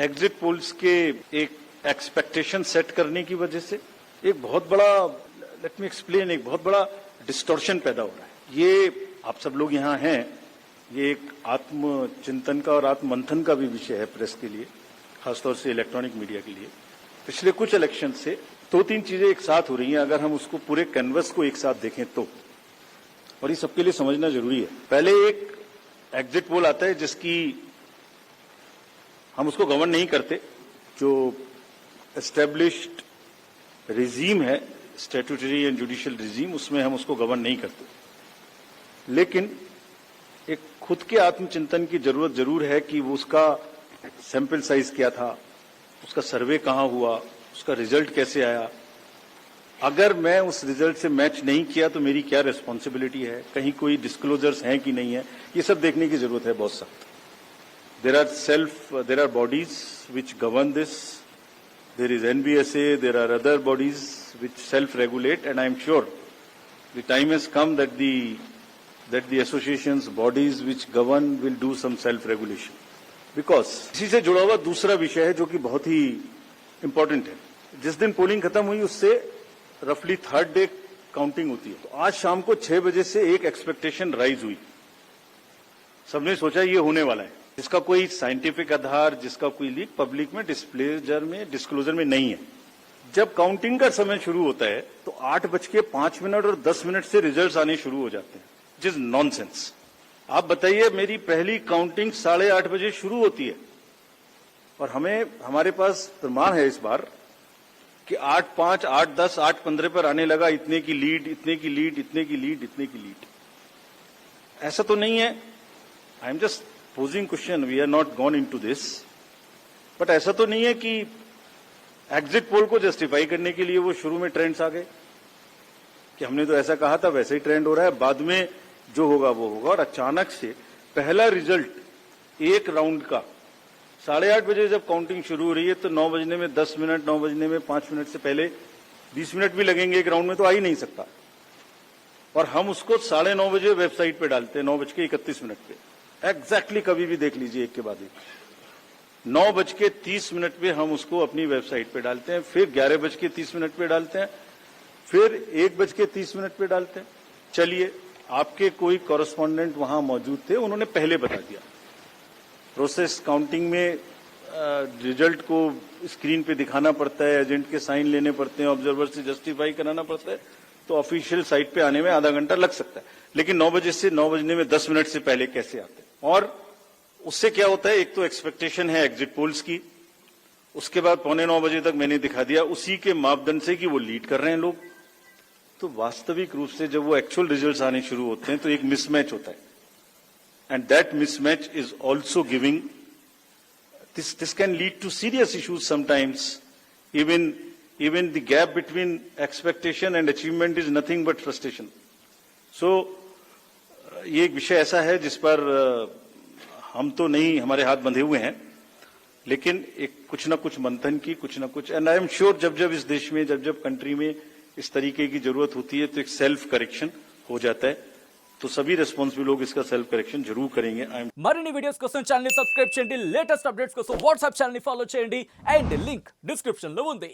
Exit polls के एक expectation set करने की वजह से एक बहुत बड़ा, लेट मी एक्सप्लेन, एक बहुत बड़ा डिस्टॉर्शन पैदा हो रहा है। ये आप सब लोग यहाँ हैं, ये एक आत्मचिंतन का और आत्ममंथन का भी विषय है प्रेस के लिए, खासतौर से इलेक्ट्रॉनिक मीडिया के लिए। पिछले कुछ इलेक्शन से दो तीन चीजें एक साथ हो रही हैं, अगर हम उसको पूरे कैनवस को एक साथ देखें तो, और ये सबके लिए समझना जरूरी है। पहले एक एग्जिट पोल आता है जिसकी हम उसको गवर्न नहीं करते, जो एस्टेब्लिश्ड रिजीम है, स्टैट्यूटरी एंड जुडिशियल रिजीम, उसमें हम उसको गवर्न नहीं करते। लेकिन एक खुद के आत्मचिंतन की जरूरत जरूर है कि वो उसका सैंपल साइज क्या था, उसका सर्वे कहां हुआ, उसका रिजल्ट कैसे आया। अगर मैं उस रिजल्ट से मैच नहीं किया तो मेरी क्या रिस्पॉन्सिबिलिटी है, कहीं कोई डिस्क्लोजर्स हैं कि नहीं है, ये सब देखने की जरूरत है बहुत सख्त। there are bodies which govern this. There is NBSA, there are other bodies which self-regulate, and I am sure the time has come that the associations, bodies which govern will do some self-regulation. Because इसी से जुड़ा हुआ दूसरा विषय है जो कि बहुत ही इंपॉर्टेंट है। जिस दिन पोलिंग खत्म हुई उससे रफली थर्ड डे काउंटिंग होती है, तो आज शाम को 6 बजे से एक एक्सपेक्टेशन राइज हुई। सबने सोचा ये होने वाला है, जिसका कोई साइंटिफिक आधार, जिसका कोई लीक पब्लिक में डिस्क्लोजर में नहीं है। जब काउंटिंग का समय शुरू होता है तो 8:05 और 10 मिनट से रिजल्ट्स आने शुरू हो जाते हैं, विच इज नॉनसेंस। आप बताइए, मेरी पहली काउंटिंग 8:30 बजे शुरू होती है और हमारे पास प्रमाण है इस बार कि 8:05, 8:10, 8:15 पर आने लगा, इतने की लीड, इतने की लीड, इतने की लीड, इतने की लीड। ऐसा तो नहीं है, I am just posing question, we are not gone into this, but ऐसा तो नहीं है कि एग्जिट पोल को जस्टिफाई करने के लिए वो शुरू में ट्रेंड्स आ गए कि हमने तो ऐसा कहा था, वैसे ही ट्रेंड हो रहा है, बाद में जो होगा वो होगा। और अचानक से पहला रिजल्ट एक राउंड का 8:30 बजे जब काउंटिंग शुरू हो रही है तो 9 बजने में 10 मिनट, 9 बजने में 5 मिनट से पहले 20 मिनट भी लगेंगे एक राउंड में, तो आ ही नहीं सकता। और हम उसको 9:30 बजे वेबसाइट पे डालते हैं, 9:31 पे एग्जैक्टली। कभी भी देख लीजिए एक के बाद एक। 9:30 पे हम उसको अपनी वेबसाइट पे डालते हैं, फिर 11:30 पे डालते हैं, फिर 1:30 पे डालते हैं। चलिए, आपके कोई कॉरेस्पॉन्डेंट वहां मौजूद थे, उन्होंने पहले बता दिया। प्रोसेस काउंटिंग में रिजल्ट को स्क्रीन पे दिखाना पड़ता है, एजेंट के साइन लेने पड़ते हैं, ऑब्जर्वर से जस्टिफाई कराना पड़ता है, तो ऑफिशियल साइट पे आने में आधा घंटा लग सकता है। लेकिन 9 बजे से 9 बजने में 10 मिनट से पहले कैसे आते हैं? और उससे क्या होता है, एक तो एक्सपेक्टेशन है एग्जिट पोल्स की, उसके बाद 8:45 बजे तक मैंने दिखा दिया उसी के मापदंड से कि वो लीड कर रहे हैं लोग। तो वास्तविक रूप से जब वो एक्चुअल रिजल्ट्स आने शुरू होते हैं तो एक मिसमैच होता है, and that mismatch is also giving this can lead to serious issues sometimes. even the gap between expectation and achievement is nothing but frustration. So ये एक विषय ऐसा है जिस पर हम तो नहीं, हमारे हाथ बंधे हुए हैं, लेकिन एक कुछ ना कुछ मंथन की, कुछ ना कुछ, एंड आई एम श्योर जब इस देश में, जब कंट्री में इस तरीके की जरूरत होती है तो एक सेल्फ करेक्शन हो जाता है। तो सभी రెస్పాన్సిబుల్ लोग इसका సెల్ఫ్ కరెక్షన్ జరూర్ करेंगे। మరిన్ని వీడియోస్ కోసం ఛానల్ ని సబ్స్క్రైబ్ చేయండి, లేటెస్ట్ అప్డేట్స్ కోసం వాట్సాప్ ఛానల్ ని ఫాలో చేయండి, అండ్ లింక్ డిస్క్రిప్షన్ లో ఉంది।